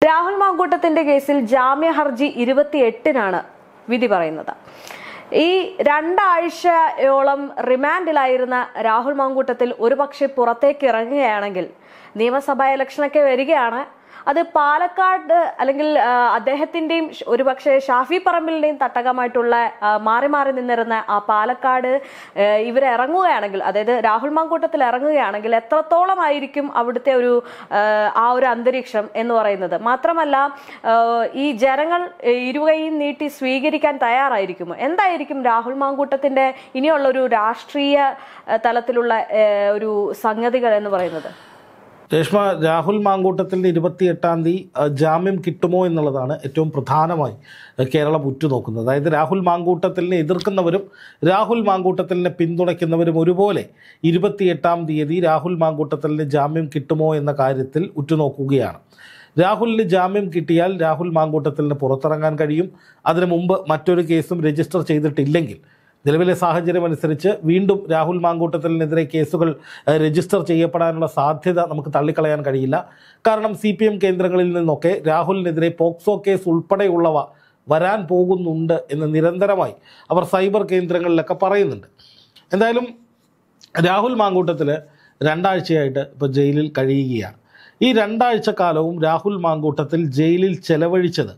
രാഹുൽ മാങ്കൂട്ടത്തിന്റെ കേസിൽ ജാമ്യ ഹർജി 28-നാണ് വിധി പറയുന്നത്. ഈ 2 ആഴ്ചയോളം റിമാൻഡിലായിരുന്ന രാഹുൽ മാങ്കൂട്ടത്തിൽ ഒരുപക്ഷെ പുറത്തേക്ക് ഇറങ്ങുകയാണെങ്കിൽ നിയമസഭാ ഇലക്ഷനൊക്കെ വരികയാണ്. അത് പാലക്കാട് അല്ലെങ്കിൽ അദ്ദേഹത്തിന്റെയും ഒരുപക്ഷെ ഷാഫി പറമ്പിലിന്റെയും തട്ടകമായിട്ടുള്ള മാറി മാറി നിന്നിരുന്ന ആ പാലക്കാട് ഇവരിറങ്ങുകയാണെങ്കിൽ, അതായത് രാഹുൽ മാങ്കൂട്ടത്തിൽ ഇറങ്ങുകയാണെങ്കിൽ എത്രത്തോളമായിരിക്കും അവിടുത്തെ ഒരു അന്തരീക്ഷം എന്ന് പറയുന്നത്. മാത്രമല്ല, ഈ ജനങ്ങൾ ഇരുകൈയും നീട്ടി സ്വീകരിക്കാൻ തയ്യാറായിരിക്കുമോ? എന്തായിരിക്കും രാഹുൽ മാങ്കൂട്ടത്തിന്റെ ഇനിയുള്ള ഒരു രാഷ്ട്രീയ തലത്തിലുള്ള ഒരു സംഗതികൾ എന്ന് പറയുന്നത്? രേഷ്മ, രാഹുൽ മാങ്കൂട്ടത്തിൻ്റെ 28-ാം തീയതി ജാമ്യം കിട്ടുമോ എന്നുള്ളതാണ് ഏറ്റവും പ്രധാനമായി കേരളം ഉറ്റുനോക്കുന്നത്. അതായത് രാഹുൽ മാങ്കൂട്ടത്തിലിനെ എതിർക്കുന്നവരും രാഹുൽ മാങ്കൂട്ടത്തിലിനെ പിന്തുണയ്ക്കുന്നവരും ഒരുപോലെ 28-ാം തീയതി രാഹുൽ മാങ്കൂട്ടത്തിലിന് ജാമ്യം കിട്ടുമോ എന്ന കാര്യത്തിൽ ഉറ്റുനോക്കുകയാണ്. രാഹുലിന് ജാമ്യം കിട്ടിയാൽ രാഹുൽ മാങ്കൂട്ടത്തിലിന് പുറത്തിറങ്ങാൻ കഴിയും. അതിനു മുമ്പ് മറ്റൊരു കേസും രജിസ്റ്റർ ചെയ്തിട്ടില്ലെങ്കിൽ നിലവിലെ സാഹചര്യം അനുസരിച്ച് വീണ്ടും രാഹുൽ മാങ്കൂട്ടത്തിനെതിരെ കേസുകൾ രജിസ്റ്റർ ചെയ്യപ്പെടാനുള്ള സാധ്യത നമുക്ക് തള്ളിക്കളയാൻ കഴിയില്ല. കാരണം CPM കേന്ദ്രങ്ങളിൽ നിന്നൊക്കെ രാഹുലിനെതിരെ പോക്സോ കേസ് ഉൾപ്പെടെയുള്ളവ വരാൻ പോകുന്നുണ്ട് എന്ന് നിരന്തരമായി അവർ സൈബർ കേന്ദ്രങ്ങളിലൊക്കെ പറയുന്നുണ്ട്. എന്തായാലും രാഹുൽ മാങ്കൂട്ടത്തിൽ 2 ആഴ്ചയായിട്ട് ഇപ്പോൾ ജയിലിൽ കഴിയുകയാണ്. ഈ 2 ആഴ്ച കാലവും രാഹുൽ മാങ്കൂട്ടത്തിൽ ജയിലിൽ ചെലവഴിച്ചത്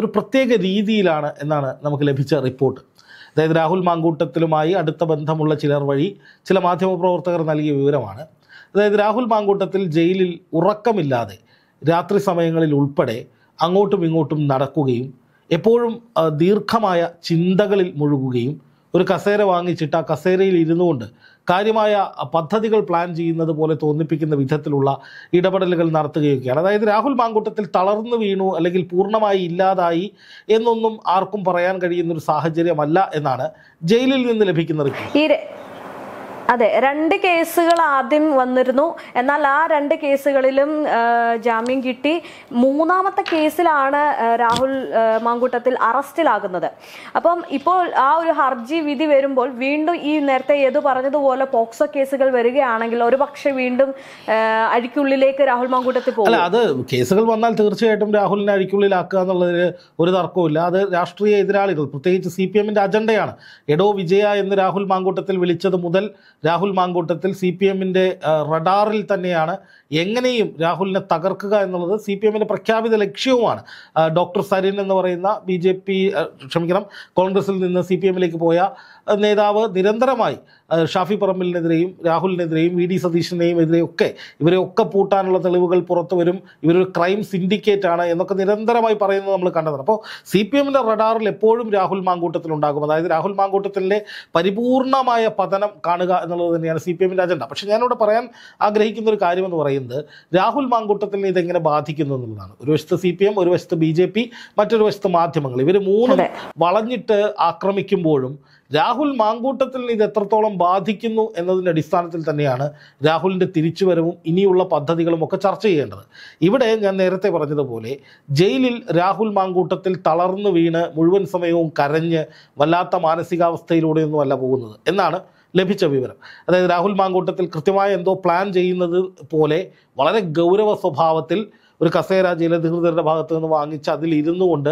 ഒരു പ്രത്യേക രീതിയിലാണ് എന്നാണ് നമുക്ക് ലഭിച്ച റിപ്പോർട്ട്. അതായത് രാഹുൽ മാങ്കൂട്ടത്തിലുമായി അടുത്ത ബന്ധമുള്ള ചിലർ വഴി ചില മാധ്യമപ്രവർത്തകർ നൽകിയ വിവരമാണ്. അതായത് രാഹുൽ മാങ്കൂട്ടത്തിൽ ജയിലിൽ ഉറക്കമില്ലാതെ രാത്രി സമയങ്ങളിൽ ഉൾപ്പെടെ അങ്ങോട്ടും ഇങ്ങോട്ടും നടക്കുകയും എപ്പോഴും ദീർഘമായ ചിന്തകളിൽ മുഴുകുകയും ഒരു കസേര വാങ്ങിച്ചിട്ട് ആ കസേരയിൽ ഇരുന്നു കൊണ്ട് കാര്യമായ പദ്ധതികൾ പ്ലാൻ ചെയ്യുന്നത് പോലെ തോന്നിപ്പിക്കുന്ന വിധത്തിലുള്ള ഇടപെടലുകൾ നടത്തുകയൊക്കെയാണ്. അതായത് രാഹുൽ മാങ്കൂട്ടത്തിൽ തളർന്നു വീണു അല്ലെങ്കിൽ പൂർണ്ണമായി ഇല്ലാതായി എന്നൊന്നും ആർക്കും പറയാൻ കഴിയുന്നൊരു സാഹചര്യമല്ല എന്നാണ് ജയിലിൽ നിന്ന് ലഭിക്കുന്ന റിപ്പോർട്ട്. അതെ, 2 കേസുകൾ ആദ്യം വന്നിരുന്നു. എന്നാൽ ആ 2 കേസുകളിലും ജാമ്യം കിട്ടി. 3ാമത്തെ കേസിലാണ് രാഹുൽ മാങ്കൂട്ടത്തിൽ അറസ്റ്റിലാകുന്നത്. അപ്പം ഇപ്പോൾ ആ ഒരു ഹർജി വിധി വരുമ്പോൾ വീണ്ടും ഈ നേരത്തെ ഏതു പറഞ്ഞതുപോലെ പോക്സോ കേസുകൾ വരികയാണെങ്കിൽ ഒരുപക്ഷെ വീണ്ടും അഴിക്കുള്ളിലേക്ക് രാഹുൽ മാങ്കൂട്ടത്തിൽ പോകും. അത് കേസുകൾ വന്നാൽ തീർച്ചയായിട്ടും രാഹുലിനെ അഴിക്കുള്ളിലാക്കുക എന്നുള്ളതിൽ ഒരു തർക്കവുമില്ല. അത് രാഷ്ട്രീയ എതിരാളികൾ, പ്രത്യേകിച്ച് CPMന്റെ അജണ്ടയാണ്. എടോ വിജയ എന്ന് രാഹുൽ മാങ്കൂട്ടത്തിൽ വിളിച്ചത് മുതൽ രാഹുൽ മാങ്കൂട്ടത്തിൽ CPMന്റെ റഡാറിൽ തന്നെയാണ്. എങ്ങനെയും രാഹുലിനെ തകർക്കുക എന്നുള്ളത് CPMന്റെ പ്രഖ്യാപിത ലക്ഷ്യവുമാണ്. ഡോക്ടർ സരിൻ എന്ന് പറയുന്ന കോൺഗ്രസിൽ നിന്ന് CPMലേക്ക് പോയ നേതാവ് നിരന്തരമായി ഷാഫി പറമ്പിലിനെതിരെയും രാഹുലിനെതിരെയും VD സതീശനെയും എതിരെയൊക്കെ ഇവരെയൊക്കെ പൂട്ടാനുള്ള തെളിവുകൾ പുറത്തു വരും, ഇവരൊരു ക്രൈം സിൻഡിക്കേറ്റ് ആണ് എന്നൊക്കെ നിരന്തരമായി പറയുന്നത് നമ്മൾ കണ്ടതാണ്. അപ്പോൾ CPMന്റെ റഡാറിൽ എപ്പോഴും രാഹുൽ മാങ്കൂട്ടത്തിലുണ്ടാകും. അതായത് രാഹുൽ മാങ്കൂട്ടത്തിൻ്റെ പരിപൂർണമായ പതനം കാണുക എന്നുള്ളത് തന്നെയാണ് CPMന്റെ അജണ്ട. പക്ഷേ ഞാനിവിടെ പറയാൻ ആഗ്രഹിക്കുന്ന ഒരു കാര്യമെന്ന് പറയുന്നത് രാഹുൽ മാങ്കൂട്ടത്തിനെ ഇതെങ്ങനെ ബാധിക്കുന്നു എന്നുള്ളതാണ്. ഒരു വശത്ത് CPM, ഒരു വശത്ത് BJP, മറ്റൊരു വശത്ത് മാധ്യമങ്ങൾ, ഇവർ മൂന്നും വളഞ്ഞിട്ട് ആക്രമിക്കുമ്പോഴും രാഹുൽ മാങ്കൂട്ടത്തിൽ ഇത് എത്രത്തോളം ബാധിക്കുന്നു എന്നതിൻ്റെ അടിസ്ഥാനത്തിൽ തന്നെയാണ് രാഹുലിൻ്റെ തിരിച്ചുവരവും ഇനിയുള്ള പദ്ധതികളും ഒക്കെ ചർച്ച ചെയ്യേണ്ടത്. ഇവിടെ ഞാൻ നേരത്തെ പറഞ്ഞതുപോലെ ജയിലിൽ രാഹുൽ മാങ്കൂട്ടത്തിൽ തളർന്നു വീണ് മുഴുവൻ സമയവും കരഞ്ഞ് വല്ലാത്ത മാനസികാവസ്ഥയിലൂടെയൊന്നും അല്ല പോകുന്നത് എന്നാണ് ലഭിച്ച വിവരം. അതായത് രാഹുൽ മാങ്കൂട്ടത്തിൽ കൃത്യമായ എന്തോ പ്ലാൻ ചെയ്യുന്നത് പോലെ വളരെ ഗൗരവ സ്വഭാവത്തിൽ ഒരു കസേര ജയിലധികൃതരുടെ ഭാഗത്ത് നിന്ന് വാങ്ങിച്ച് അതിൽ ഇരുന്നു കൊണ്ട്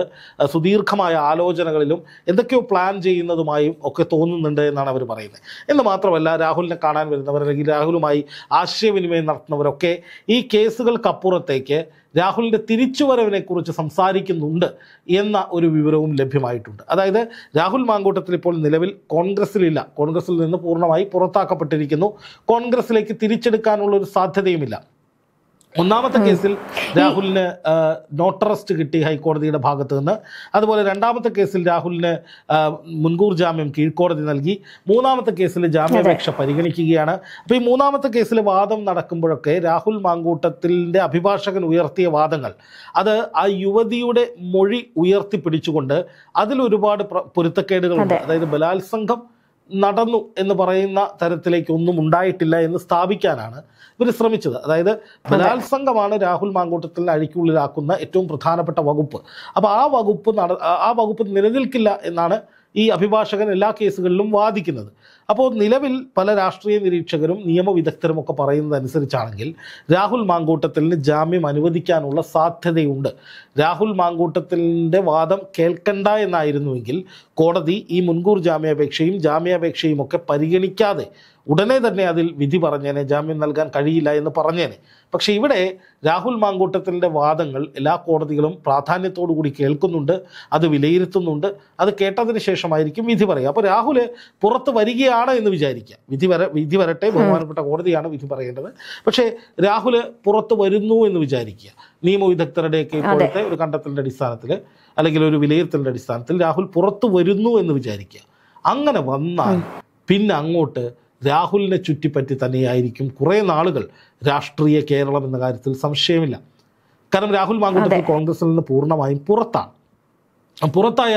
സുദീർഘമായ ആലോചനകളിലും എന്തൊക്കെയോ പ്ലാൻ ചെയ്യുന്നതുമായും ഒക്കെ തോന്നുന്നുണ്ട് എന്നാണ് അവർ പറയുന്നത്. എന്ന് മാത്രമല്ല, രാഹുലിനെ കാണാൻ വരുന്നവർ അല്ലെങ്കിൽ രാഹുലുമായി ആശയവിനിമയം നടത്തുന്നവരൊക്കെ ഈ കേസുകൾക്കപ്പുറത്തേക്ക് രാഹുലിൻ്റെ തിരിച്ചുവരവിനെക്കുറിച്ച് സംസാരിക്കുന്നുണ്ട് എന്ന ഒരു വിവരവും ലഭ്യമായിട്ടുണ്ട്. അതായത് രാഹുൽ മാങ്കൂട്ടത്തിൽ ഇപ്പോൾ നിലവിൽ കോൺഗ്രസ്സിലില്ല, കോൺഗ്രസ്സിൽ നിന്ന് പൂർണ്ണമായി പുറത്താക്കപ്പെട്ടിരിക്കുന്നു. കോൺഗ്രസ്സിലേക്ക് തിരിച്ചെടുക്കാനുള്ള ഒരു സാധ്യതയുമില്ല. 1ാമത്തെ കേസിൽ രാഹുലിന് നോട്ട് അറസ്റ്റ് കിട്ടി ഹൈക്കോടതിയുടെ ഭാഗത്ത് നിന്ന്. അതുപോലെ 2ാമത്തെ കേസിൽ രാഹുലിന് മുൻകൂർ ജാമ്യം കീഴ്ക്കോടതി നൽകി. 3ാമത്തെ കേസിൽ ജാമ്യാപേക്ഷ പരിഗണിക്കുകയാണ്. അപ്പോൾ ഈ 3ാമത്തെ കേസിൽ വാദം നടക്കുമ്പോഴൊക്കെ രാഹുൽ മാങ്കൂട്ടത്തിൻ്റെ അഭിഭാഷകൻ ഉയർത്തിയ വാദങ്ങൾ അത് ആ യുവതിയുടെ മൊഴി ഉയർത്തിപ്പിടിച്ചുകൊണ്ട് അതിലൊരുപാട് പൊരുത്തക്കേടുകളുണ്ട്. അതായത് ബലാത്സംഗം നടന്നു എന്ന് പറയുന്ന തരത്തിലേക്കൊന്നും ഉണ്ടായിട്ടില്ല എന്ന് സ്ഥാപിക്കാനാണ് ഇവർ ശ്രമിച്ചത്. അതായത് ബലാത്സംഗമാണ് രാഹുൽ മാങ്കൂട്ടത്തിൽ അഴിക്കുള്ളിലാക്കുന്ന ഏറ്റവും പ്രധാനപ്പെട്ട വകുപ്പ്. അപ്പോൾ ആ വകുപ്പ് നിലനിൽക്കില്ല എന്നാണ് ഈ അഭിഭാഷകൻ എല്ലാ കേസുകളിലും വാദിക്കുന്നത്. അപ്പോൾ നിലവിൽ പല രാഷ്ട്രീയ നിരീക്ഷകരും നിയമവിദഗ്ധരും ഒക്കെ പറയുന്നതനുസരിച്ചാണെങ്കിൽ രാഹുൽ മാങ്കൂട്ടത്തിന് ജാമ്യം അനുവദിക്കാനുള്ള സാധ്യതയുണ്ട്. രാഹുൽ മാങ്കൂട്ടത്തിൻ്റെ വാദം കേൾക്കണ്ട എന്നായിരുന്നുവെങ്കിൽ കോടതി ഈ മുൻകൂർ ജാമ്യാപേക്ഷയും ഒക്കെ പരിഗണിക്കാതെ ഉടനെ തന്നെ അതിൽ വിധി പറഞ്ഞേനെ, ജാമ്യം നൽകാൻ കഴിയില്ല എന്ന് പറഞ്ഞേനെ. പക്ഷേ ഇവിടെ രാഹുൽ മാങ്കൂട്ടത്തിൻ്റെ വാദങ്ങൾ എല്ലാ കോടതികളും പ്രാധാന്യത്തോടു കൂടി കേൾക്കുന്നുണ്ട്, അത് വിലയിരുത്തുന്നുണ്ട്. അത് കേട്ടതിന് ശേഷമായിരിക്കും വിധി പറയുക. അപ്പോൾ രാഹുൽ പുറത്ത് വരികയാണ് എന്ന് വിചാരിക്കുക. വിധി വരട്ടെ, ബഹുമാനപ്പെട്ട കോടതിയാണ് വിധി പറയേണ്ടത്. പക്ഷേ രാഹുൽ പുറത്ത് വരുന്നു എന്ന് വിചാരിക്കുക. നിയമവിദഗ്ധരുടെയൊക്കെ ഇപ്പോഴത്തെ ഒരു കണ്ടെത്തലിൻ്റെ അടിസ്ഥാനത്തിൽ അല്ലെങ്കിൽ ഒരു വിലയിരുത്തലിൻ്റെ അടിസ്ഥാനത്തിൽ രാഹുൽ പുറത്ത് വരുന്നു എന്ന് വിചാരിക്കുക. അങ്ങനെ വന്നാൽ പിന്നെ അങ്ങോട്ട് രാഹുലിനെ ചുറ്റിപ്പറ്റി തന്നെയായിരിക്കും കുറേ നാളുകൾ രാഷ്ട്രീയ കേരളം എന്ന കാര്യത്തിൽ സംശയമില്ല. കാരണം രാഹുൽ മാങ്കൂട്ടത്തിൽ കോൺഗ്രസിൽ നിന്ന് പൂർണ്ണമായും പുറത്തായ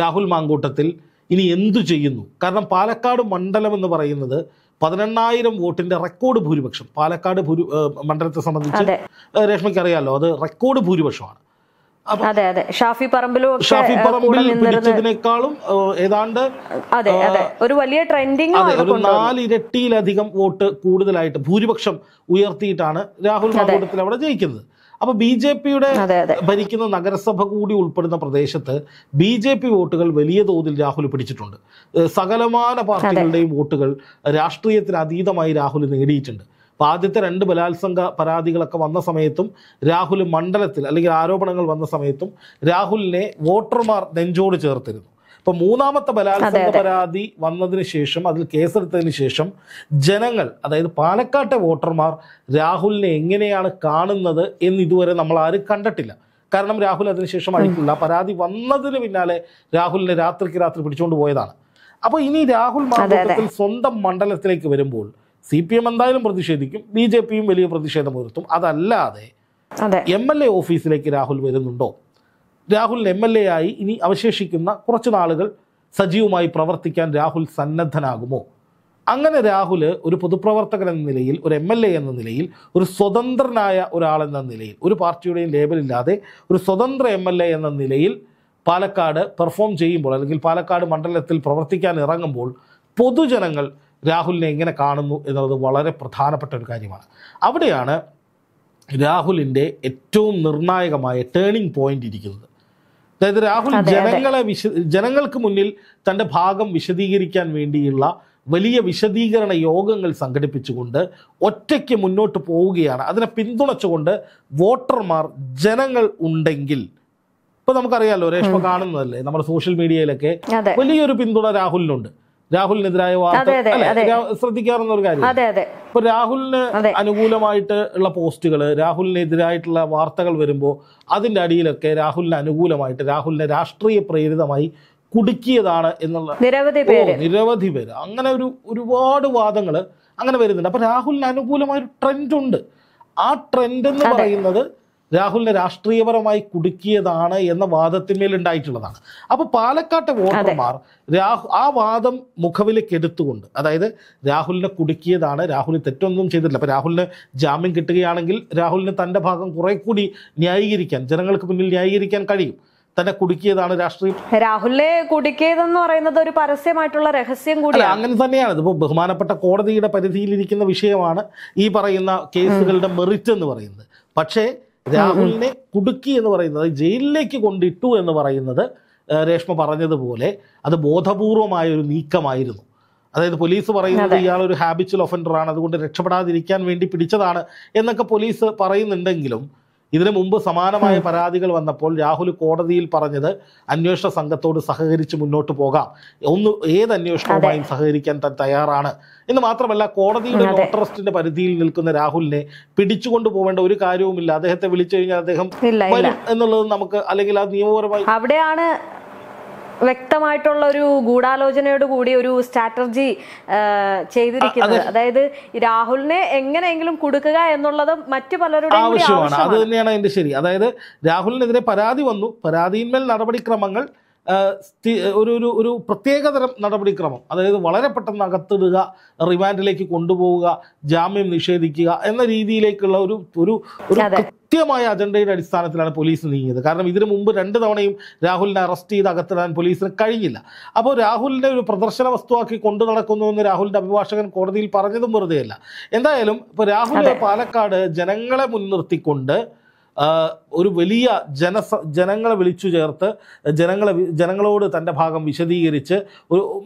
രാഹുൽ മാങ്കൂട്ടത്തിൽ ഇനി എന്തു ചെയ്യുന്നു? കാരണം പാലക്കാട് മണ്ഡലം എന്ന് പറയുന്നത് 18,000 വോട്ടിന്റെ റെക്കോർഡ് ഭൂരിപക്ഷം. പാലക്കാട് മണ്ഡലത്തെ സംബന്ധിച്ച് രേഷ്മയ്ക്ക് അറിയാമല്ലോ, അത് റെക്കോർഡ് ഭൂരിപക്ഷമാണ്. ഷാഫി പറമ്പിൽ പിടിച്ചതിനേക്കാളും ഏതാണ്ട് ഒരു വലിയ ട്രെൻഡിങ്, ഒരു 4 ഇരട്ടിയിലധികം വോട്ട് കൂടുതലായിട്ട് ഭൂരിപക്ഷം ഉയർത്തിയിട്ടാണ് രാഹുൽ മാങ്കൂട്ടത്തിൽ അവിടെ ജയിക്കുന്നത്. അപ്പൊ BJPയുടെ ഭരിക്കുന്ന നഗരസഭ കൂടി ഉൾപ്പെടുന്ന പ്രദേശത്ത് BJP വോട്ടുകൾ വലിയ തോതിൽ രാഹുൽ പിടിച്ചിട്ടുണ്ട്. സകലമാന പാർട്ടികളുടെയും വോട്ടുകൾ രാഷ്ട്രീയത്തിന് അതീതമായി രാഹുൽ നേടിയിട്ടുണ്ട്. അപ്പോൾ ആദ്യത്തെ 2 ബലാത്സംഗ പരാതികളൊക്കെ വന്ന സമയത്തും രാഹുൽ മണ്ഡലത്തിൽ അല്ലെങ്കിൽ ആരോപണങ്ങൾ വന്ന സമയത്തും രാഹുലിനെ വോട്ടർമാർ നെഞ്ചോട് ചേർത്തിരുന്നു. ഇപ്പോൾ 3ാമത്തെ ബലാത്സംഗ പരാതി വന്നതിന് ശേഷം, അതിൽ കേസെടുത്തതിന് ശേഷം ജനങ്ങൾ, അതായത് പാലക്കാട്ടെ വോട്ടർമാർ രാഹുലിനെ എങ്ങനെയാണ് കാണുന്നത് എന്ന് ഇതുവരെ നമ്മൾ ആരും കണ്ടിട്ടില്ല. കാരണം രാഹുൽ അതിനുശേഷം അഴിക്കില്ല. പരാതി വന്നതിന് പിന്നാലെ രാഹുലിനെ രാത്രി പിടിച്ചുകൊണ്ട് പോയതാണ്. അപ്പോൾ ഇനി രാഹുൽ മാങ്കൂട്ടത്തിൽ സ്വന്തം മണ്ഡലത്തിലേക്ക് വരുമ്പോൾ CPM എന്തായാലും പ്രതിഷേധിക്കും, BJPയും വലിയ പ്രതിഷേധം ഉയർത്തും. അതല്ലാതെ MLA ഓഫീസിലേക്ക് രാഹുൽ വരുന്നുണ്ടോ? രാഹുൽ MLA ആയി ഇനി അവശേഷിക്കുന്ന കുറച്ച് നാളുകൾ സജീവമായി പ്രവർത്തിക്കാൻ രാഹുൽ സന്നദ്ധനാകുമോ? അങ്ങനെ രാഹുൽ ഒരു പൊതുപ്രവർത്തകൻ എന്ന നിലയിൽ, ഒരു MLA എന്ന നിലയിൽ, ഒരു സ്വതന്ത്രനായ ഒരാളെന്ന നിലയിൽ, ഒരു പാർട്ടിയുടെയും ലേബലില്ലാതെ ഒരു സ്വതന്ത്ര MLA എന്ന നിലയിൽ പാലക്കാട് പെർഫോം ചെയ്യുമ്പോൾ, അല്ലെങ്കിൽ പാലക്കാട് മണ്ഡലത്തിൽ പ്രവർത്തിക്കാൻ ഇറങ്ങുമ്പോൾ പൊതുജനങ്ങൾ രാഹുലിനെ എങ്ങനെ കാണുന്നു എന്നുള്ളത് വളരെ പ്രധാനപ്പെട്ട ഒരു കാര്യമാണ്. അവിടെയാണ് രാഹുലിൻ്റെ ഏറ്റവും നിർണായകമായ ടേണിംഗ് പോയിന്റ് ഇരിക്കുന്നത്. അതായത് രാഹുൽ ജനങ്ങൾക്ക് മുന്നിൽ തൻ്റെ ഭാഗം വിശദീകരിക്കാൻ വേണ്ടിയുള്ള വലിയ വിശദീകരണ യോഗങ്ങൾ സംഘടിപ്പിച്ചുകൊണ്ട് ഒറ്റയ്ക്ക് മുന്നോട്ട് പോവുകയാണ്. അതിനെ പിന്തുണച്ചുകൊണ്ട് വോട്ടർമാർ, ജനങ്ങൾ ഉണ്ടെങ്കിൽ, ഇപ്പൊ നമുക്കറിയാലോ, രേഷ്മ കാണുന്നതല്ലേ, നമ്മുടെ സോഷ്യൽ മീഡിയയിലൊക്കെ വലിയൊരു പിന്തുണ രാഹുലിനുണ്ട്. രാഹുലിനെതിരായ വാർത്ത ശ്രദ്ധിക്കാറുന്ന ഒരു കാര്യം. ഇപ്പൊ രാഹുലിന് അനുകൂലമായിട്ട് ഉള്ള പോസ്റ്റുകൾ, രാഹുലിനെതിരായിട്ടുള്ള വാർത്തകൾ വരുമ്പോൾ അതിൻ്റെ അടിയിലൊക്കെ രാഹുലിന് അനുകൂലമായിട്ട്, രാഹുലിനെ രാഷ്ട്രീയ പ്രേരിതമായി കുടുക്കിയതാണ് എന്നുള്ള നിരവധി പേര്, അങ്ങനെ ഒരുപാട് വാദങ്ങൾ അങ്ങനെ വരുന്നുണ്ട്. അപ്പൊ രാഹുലിന് അനുകൂലമായൊരു ട്രെൻഡ് ഉണ്ട്. ആ ട്രെൻഡ് എന്ന് പറയുന്നത് രാഹുലിനെ രാഷ്ട്രീയപരമായി കുടുക്കിയതാണ് എന്ന വാദത്തിന്മേൽ ഉണ്ടായിട്ടുള്ളതാണ്. അപ്പോൾ പാലക്കാട്ടെ വോട്ടർമാർ ആ വാദം മുഖവിലേക്ക് എടുത്തുകൊണ്ട്, അതായത് രാഹുലിനെ കുടുക്കിയതാണ്, രാഹുൽ തെറ്റൊന്നും ചെയ്തിട്ടില്ല. അപ്പോൾ രാഹുലിന് ജാമ്യം കിട്ടുകയാണെങ്കിൽ രാഹുലിന് തൻ്റെ ഭാഗം കുറെ കൂടി ന്യായീകരിക്കാൻ, ജനങ്ങൾക്ക് മുന്നിൽ ന്യായീകരിക്കാൻ കഴിയും. തന്നെ കുടുക്കിയതാണ് രാഷ്ട്രീയം. രാഹുലിനെ കുടുക്കിയതെന്ന് പറയുന്നത് ഒരു പരസ്യമായിട്ടുള്ള രഹസ്യം കൂടി അങ്ങനെ തന്നെയാണ്. ഇതിപ്പോൾ ബഹുമാനപ്പെട്ട കോടതിയുടെ പരിധിയിലിരിക്കുന്ന വിഷയമാണ് ഈ പറയുന്ന കേസുകളുടെ മെറിറ്റ് എന്ന് പറയുന്നത്. പക്ഷേ രാഹുലിനെ കുടുക്കി എന്ന് പറയുന്നത്, ജയിലിലേക്ക് കൊണ്ടിട്ടു എന്ന് പറയുന്നത് രേഷ്മ പറഞ്ഞതുപോലെ അത് ബോധപൂർവമായ ഒരു നീക്കമായിരുന്നു. അതായത് പോലീസ് പറയുന്നത് ഇയാളൊരു ഹാബിച്വൽ ഒഫൻഡറാണ്, അതുകൊണ്ട് രക്ഷപ്പെടാതിരിക്കാൻ വേണ്ടി പിടിച്ചതാണ് എന്നൊക്കെ പോലീസ് പറയുന്നുണ്ടെങ്കിലും ഇതിനു മുമ്പ് സമാനമായ പരാതികൾ വന്നപ്പോൾ രാഹുൽ കോടതിയിൽ പറഞ്ഞത് അന്വേഷണ സംഘത്തോട് സഹകരിച്ച് മുന്നോട്ട് പോകാം, ഏത് അന്വേഷണവുമായും സഹകരിക്കാൻ താൻ തയ്യാറാണ് എന്ന് മാത്രമല്ല, കോടതിയുടെ നോട്ടറസ്റ്റിന്റെ പരിധിയിൽ നിൽക്കുന്ന രാഹുലിനെ പിടിച്ചുകൊണ്ടു പോവേണ്ട ഒരു കാര്യവുമില്ല, അദ്ദേഹത്തെ വിളിച്ചു കഴിഞ്ഞാൽ അദ്ദേഹം വരും എന്നുള്ളത് നമുക്ക്, അല്ലെങ്കിൽ അത് നിയമപരമായി അവിടെയാണ് വ്യക്തമായിട്ടുള്ള ഒരു ഗൂഢാലോചനയോട് കൂടി ഒരു സ്ട്രാറ്റജി ചെയ്തിരിക്കുന്നത്. അതായത് രാഹുലിനെ എങ്ങനെയെങ്കിലും കൊടുക്കുക എന്നുള്ളത് മറ്റു പലരുടെയും ആവശ്യമാണ്. അത് തന്നെയാണ് അതിന്റെ ശരി. അതായത് രാഹുലിനെതിരെ പരാതി വന്നു, പരാതിയിന്മേൽ നടപടിക്രമങ്ങൾ ഒരു ഒരു ഒരു പ്രത്യേകതരം നടപടിക്രമം, അതായത് വളരെ പെട്ടെന്ന് അകത്തിടുക, റിമാൻഡിലേക്ക് കൊണ്ടുപോവുക, ജാമ്യം നിഷേധിക്കുക എന്ന രീതിയിലേക്കുള്ള ഒരു ഒരു ഒരു കൃത്യമായ അജണ്ടയുടെ അടിസ്ഥാനത്തിലാണ് പോലീസ് നീങ്ങിയത്. കാരണം ഇതിനു മുമ്പ് 2 തവണയും രാഹുലിനെ അറസ്റ്റ് ചെയ്ത് അകത്തിടാൻ പോലീസിന് കഴിഞ്ഞില്ല. അപ്പോൾ രാഹുലിനെ ഒരു പ്രദർശന വസ്തുവാക്കി കൊണ്ടു നടക്കുന്നുവെന്ന് രാഹുലിന്റെ അഭിഭാഷകൻ കോടതിയിൽ പറഞ്ഞതും വെറുതെയല്ല. എന്തായാലും ഇപ്പോൾ രാഹുൽ പാലക്കാട് ജനങ്ങളെ മുൻനിർത്തിക്കൊണ്ട് ഒരു വലിയ ജനങ്ങളെ വിളിച്ചു ചേർത്ത് ജനങ്ങളോട് തൻ്റെ ഭാഗം വിശദീകരിച്ച്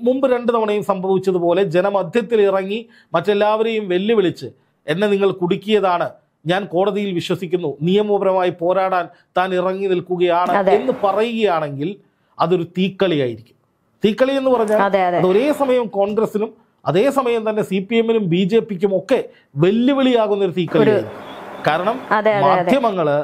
മുമ്പ് 2 തവണയും സംഭവിച്ചതുപോലെ ജനമധ്യത്തിൽ ഇറങ്ങി മറ്റെല്ലാവരെയും വെല്ലുവിളിച്ച് എന്നെ നിങ്ങൾ കുടുക്കിയതാണ്, ഞാൻ കോടതിയിൽ വിശ്വസിക്കുന്നു, നിയമപരമായി പോരാടാൻ താൻ ഇറങ്ങി നിൽക്കുകയാണ് എന്ന് പറയുകയാണെങ്കിൽ അതൊരു തീക്കളിയായിരിക്കും. തീക്കളി എന്ന് പറഞ്ഞാൽ അത് ഒരേ സമയം കോൺഗ്രസിനും അതേസമയം തന്നെ CPM-നും BJP-ക്കും ഒക്കെ വെല്ലുവിളിയാകുന്ന ഒരു തീക്കളിയായിരിക്കും. കാരണം മാധ്യമങ്ങള്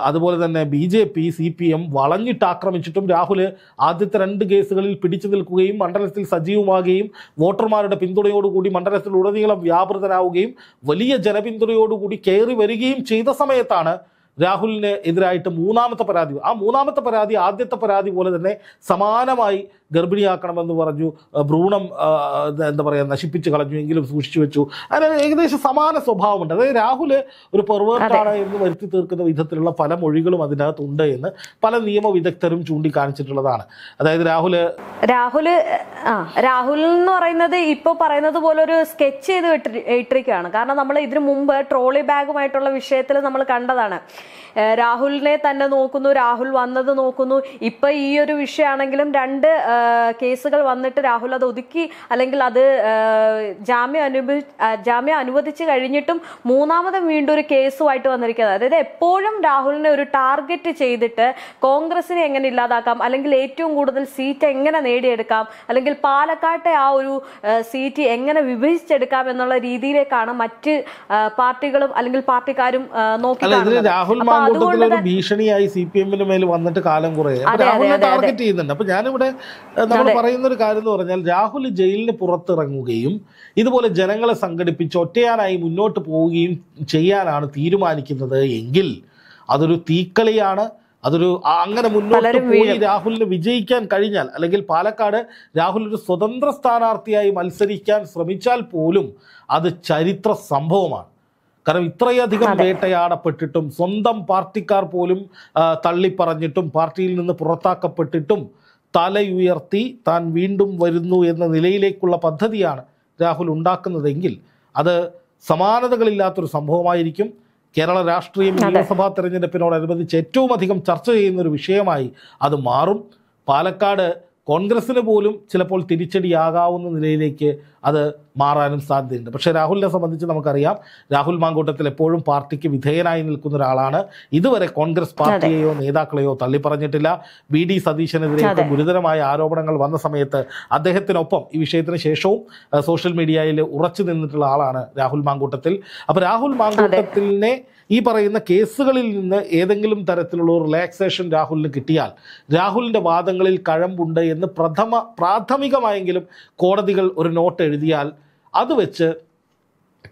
അതുപോലെ തന്നെ BJP CPM വളഞ്ഞിട്ട് ആക്രമിച്ചിട്ടും രാഹുല് ആദ്യത്തെ 2 കേസുകളിൽ പിടിച്ചു നിൽക്കുകയും മണ്ഡലത്തിൽ സജീവമാകുകയും വോട്ടർമാരുടെ പിന്തുണയോടുകൂടി മണ്ഡലത്തിലുടനീളം വ്യാപൃതനാവുകയും വലിയ ജനപിന്തുണയോടുകൂടി കയറി വരികയും ചെയ്ത സമയത്താണ് രാഹുലിന് എതിരായിട്ട് 3ാമത്തെ പരാതി. ആ 3ാമത്തെ പരാതി ആദ്യത്തെ പരാതി പോലെ തന്നെ സമാനമായി ഗർഭിണിയാക്കണമെന്ന് പറഞ്ഞു, ഭ്രൂണം എന്താ പറയുക നശിപ്പിച്ച് കളഞ്ഞു എങ്കിലും സൂക്ഷിച്ചു വെച്ചു. അതിന് ഏകദേശം സമാന സ്വഭാവമുണ്ട്. അതായത് രാഹുല് ഒരു പെർവേർട്ടാണ് എന്ന് വരുത്തി തീർക്കുന്ന വിധത്തിലുള്ള പല മൊഴികളും അതിനകത്തുണ്ട് എന്ന് പല നിയമവിദഗ്ധരും ചൂണ്ടിക്കാണിച്ചിട്ടുള്ളതാണ്. അതായത് രാഹുൽ എന്ന് പറയുന്നത് ഇപ്പോൾ പറയുന്നത് പോലെ ഒരു സ്കെച്ച് ചെയ്ത് ഇട്ടിരിക്കുകയാണ്. കാരണം നമ്മൾ ഇതിനു മുമ്പ് ട്രോളി ബാഗുമായിട്ടുള്ള വിഷയത്തിൽ നമ്മൾ കണ്ടതാണ്. രാഹുലിനെ തന്നെ നോക്കുന്നു, രാഹുൽ വന്നത് നോക്കുന്നു. ഇപ്പൊ ഈ ഒരു വിഷയമാണെങ്കിലും 2 കേസുകൾ വന്നിട്ട് രാഹുൽ അത് ഒതുക്കി, അല്ലെങ്കിൽ അത് ജാമ്യം അനുവദിച്ചു കഴിഞ്ഞിട്ടും 3ാമതും വീണ്ടും ഒരു കേസുമായിട്ട് വന്നിരിക്കുന്നത്. അതായത് എപ്പോഴും രാഹുലിനെ ഒരു ടാർഗറ്റ് ചെയ്തിട്ട് കോൺഗ്രസിനെ എങ്ങനെ ഇല്ലാതാക്കാം, അല്ലെങ്കിൽ ഏറ്റവും കൂടുതൽ സീറ്റ് എങ്ങനെ നേടിയെടുക്കാം, അല്ലെങ്കിൽ പാലക്കാട്ടെ ആ ഒരു സീറ്റ് എങ്ങനെ വിഭജിച്ചെടുക്കാം എന്നുള്ള രീതിയിലേക്കാണ് മറ്റ് പാർട്ടികളും അല്ലെങ്കിൽ പാർട്ടിക്കാരും നോക്കി. ഒരു ഭീഷണിയായി CPM-ന് മേൽ വന്നിട്ട് കാലം കുറേ രാഹുലിനെ ടാർഗറ്റ് ചെയ്യുന്നുണ്ട്. അപ്പൊ ഞാനിവിടെ നമ്മൾ പറയുന്ന ഒരു കാര്യം എന്ന് പറഞ്ഞാൽ രാഹുൽ ജയിലിന് പുറത്തിറങ്ങുകയും ഇതുപോലെ ജനങ്ങളെ സംഘടിപ്പിച്ച് ഒറ്റയാനായി മുന്നോട്ട് പോവുകയും ചെയ്യാനാണ് തീരുമാനിക്കുന്നത് എങ്കിൽ അതൊരു തീക്കളിയാണ്. അതൊരു അങ്ങനെ മുന്നോട്ട് പോയി രാഹുലിന് വിജയിക്കാൻ കഴിഞ്ഞാൽ, അല്ലെങ്കിൽ പാലക്കാട് രാഹുൽ ഒരു സ്വതന്ത്ര സ്ഥാനാർത്ഥിയായി മത്സരിക്കാൻ ശ്രമിച്ചാൽ പോലും അത് ചരിത്ര സംഭവമാണ്. കാരണം ഇത്രയധികം വേട്ടയാടപ്പെട്ടിട്ടും സ്വന്തം പാർട്ടിക്കാർ പോലും തള്ളിപ്പറഞ്ഞിട്ടും പാർട്ടിയിൽ നിന്ന് പുറത്താക്കപ്പെട്ടിട്ടും തലയുയർത്തി താൻ വീണ്ടും വരുന്നു എന്ന നിലയിലേക്കുള്ള പദ്ധതിയാണ് രാഹുൽ ഉണ്ടാക്കുന്നതെങ്കിൽ അത് സമാനതകളില്ലാത്തൊരു സംഭവമായിരിക്കും. കേരള രാഷ്ട്രീയം നിയമസഭാ തെരഞ്ഞെടുപ്പിനോടനുബന്ധിച്ച് ഏറ്റവും അധികം ചർച്ച ചെയ്യുന്നൊരു വിഷയമായി അത് മാറും. പാലക്കാട് കോൺഗ്രസിന് പോലും ചിലപ്പോൾ തിരിച്ചടിയാകാവുന്ന നിലയിലേക്ക് അത് മാറാനും സാധ്യതയുണ്ട്. പക്ഷേ രാഹുലിനെ സംബന്ധിച്ച് നമുക്കറിയാം, രാഹുൽ മാങ്കൂട്ടത്തിൽ എപ്പോഴും പാർട്ടിക്ക് വിധേയനായി നിൽക്കുന്ന ഒരാളാണ്. ഇതുവരെ കോൺഗ്രസ് പാർട്ടിയെയോ നേതാക്കളെയോ തള്ളിപ്പറഞ്ഞിട്ടില്ല. VD സതീശനെതിരെ ഗുരുതരമായ ആരോപണങ്ങൾ വന്ന സമയത്ത് അദ്ദേഹത്തിനൊപ്പം ഈ വിഷയത്തിന് ശേഷവും സോഷ്യൽ മീഡിയയിൽ ഉറച്ചു നിന്നിട്ടുള്ള ആളാണ് രാഹുൽ മാങ്കൂട്ടത്തിൽ. അപ്പോൾ രാഹുൽ മാങ്കൂട്ടത്തിനെ ഈ പറയുന്ന കേസുകളിൽ നിന്ന് ഏതെങ്കിലും തരത്തിലുള്ള റിലാക്സേഷൻ രാഹുലിന് കിട്ടിയാൽ, രാഹുലിൻ്റെ വാദങ്ങളിൽ കഴമ്പുണ്ട് എന്ന് പ്രാഥമികമായെങ്കിലും കോടതികൾ ഒരു നോട്ട് എഴുതിയാൽ അത് വെച്ച്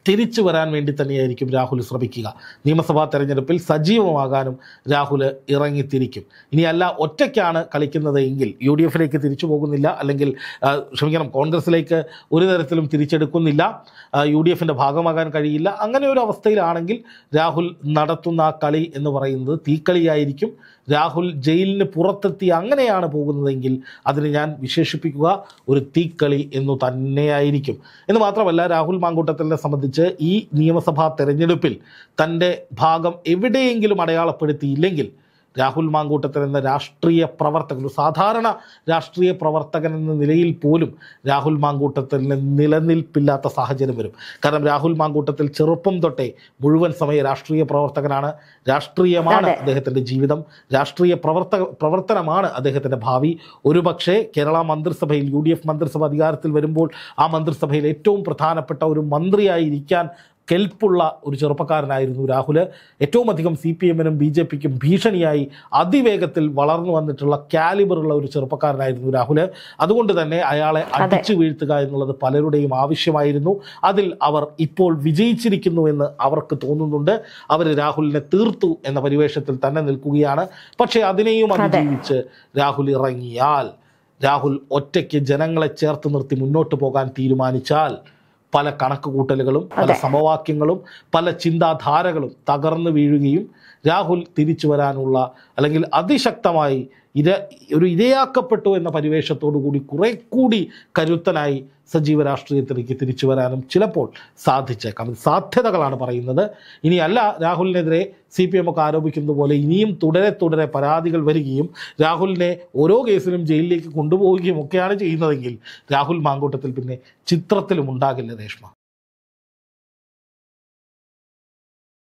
തിരിച്ചു വരാൻ വേണ്ടി തന്നെയായിരിക്കും രാഹുൽ ശ്രമിക്കുക. നിയമസഭാ തെരഞ്ഞെടുപ്പിൽ സജീവമാകാനും രാഹുൽ ഇറങ്ങിത്തിരിക്കും. ഇനിയല്ല ഒറ്റയ്ക്കാണ് കളിക്കുന്നത് എങ്കിൽ UDF-ലേക്ക് തിരിച്ചു പോകുന്നില്ല, അല്ലെങ്കിൽ കോൺഗ്രസിലേക്ക് ഒരു തരത്തിലും തിരിച്ചെടുക്കുന്നില്ല, UDF-ൻ്റെ ഭാഗമാകാൻ കഴിയില്ല. അങ്ങനെ ഒരു അവസ്ഥയിലാണെങ്കിൽ രാഹുൽ നടത്തുന്ന ആ കളി എന്ന് പറയുന്നത് തീക്കളിയായിരിക്കും. രാഹുൽ ജയിലിന് പുറത്തെത്തി അങ്ങനെയാണ് പോകുന്നതെങ്കിൽ അതിന് ഞാൻ വിശേഷിപ്പിക്കുക ഒരു തീക്കളി എന്നു തന്നെയായിരിക്കും. എന്ന് മാത്രമല്ല, രാഹുൽ മാങ്കൂട്ടത്തിനെ സംബന്ധിച്ച് ഈ നിയമസഭാ തെരഞ്ഞെടുപ്പിൽ തൻ്റെ ഭാഗം എവിടെയെങ്കിലും അടയാളപ്പെടുത്തിയില്ലെങ്കിൽ രാഹുൽ മാങ്കൂട്ടത്തിൽ എന്ന രാഷ്ട്രീയ പ്രവർത്തകൻ, ഒരു സാധാരണ രാഷ്ട്രീയ പ്രവർത്തകൻ എന്ന നിലയിൽ പോലും രാഹുൽ മാങ്കൂട്ടത്തിന് നിലനിൽപ്പില്ലാത്ത സാഹചര്യം വരും. കാരണം രാഹുൽ മാങ്കൂട്ടത്തിൽ ചെറുപ്പം തൊട്ടേ മുഴുവൻ സമയ രാഷ്ട്രീയ പ്രവർത്തകനാണ്. രാഷ്ട്രീയമാണ് അദ്ദേഹത്തിൻ്റെ ജീവിതം, രാഷ്ട്രീയ പ്രവർത്തനമാണ് അദ്ദേഹത്തിൻ്റെ ഭാവി. ഒരുപക്ഷെ കേരള മന്ത്രിസഭയിൽ UDF മന്ത്രിസഭ അധികാരത്തിൽ വരുമ്പോൾ ആ മന്ത്രിസഭയിൽ ഏറ്റവും പ്രധാനപ്പെട്ട ഒരു മന്ത്രിയായിരിക്കാൻ കെൽപ്പുള്ള ഒരു ചെറുപ്പക്കാരനായിരുന്നു രാഹുൽ. ഏറ്റവും അധികം CPM-നും BJP-ക്കും ഭീഷണിയായി അതിവേഗത്തിൽ വളർന്നു വന്നിട്ടുള്ള കാലിബറുള്ള ഒരു ചെറുപ്പക്കാരനായിരുന്നു രാഹുൽ. അതുകൊണ്ട് തന്നെ അയാളെ അടിച്ചു വീഴ്ത്തുക എന്നുള്ളത് പലരുടെയും ആവശ്യമായിരുന്നു. അതിൽ അവർ ഇപ്പോൾ വിജയിച്ചിരിക്കുന്നു എന്ന് അവർക്ക് തോന്നുന്നുണ്ട്. അവർ രാഹുലിനെ തീർത്തു എന്ന പരിവേഷത്തിൽ തന്നെ നിൽക്കുകയാണ്. പക്ഷേ അതിനെയും അതിജീവിച്ച് രാഹുൽ ഇറങ്ങിയാൽ, രാഹുൽ ഒറ്റയ്ക്ക് ജനങ്ങളെ ചേർത്ത് നിർത്തി മുന്നോട്ട് പോകാൻ തീരുമാനിച്ചാൽ പല കണക്കുകൂട്ടലുകളും പല സമവാക്യങ്ങളും പല ചിന്താധാരകളും തകർന്നു വീഴുകയും രാഹുൽ തിരിച്ചു വരാനുള്ള, അല്ലെങ്കിൽ അതിശക്തമായി ഒരു ഇരയാക്കപ്പെട്ടു എന്ന പരിവേഷത്തോടു കൂടി കുറെ കൂടി കരുത്തനായി സജീവ രാഷ്ട്രീയത്തിലേക്ക് തിരിച്ചു വരാനും ചിലപ്പോൾ സാധിച്ചേക്കാം. സാധ്യതകളാണ് പറയുന്നത്. ഇനിയല്ല രാഹുലിനെതിരെ CPM ഒക്കെ ആരോപിക്കുന്നത് പോലെ ഇനിയും തുടരെ പരാതികൾ വരികയും രാഹുലിനെ ഓരോ കേസിലും ജയിലിലേക്ക് കൊണ്ടുപോവുകയും ഒക്കെയാണ് ചെയ്യുന്നതെങ്കിൽ രാഹുൽ മാങ്കൂട്ടത്തിൽ പിന്നെ ചിത്രത്തിലും ഉണ്ടാകില്ല രേഷ്മ.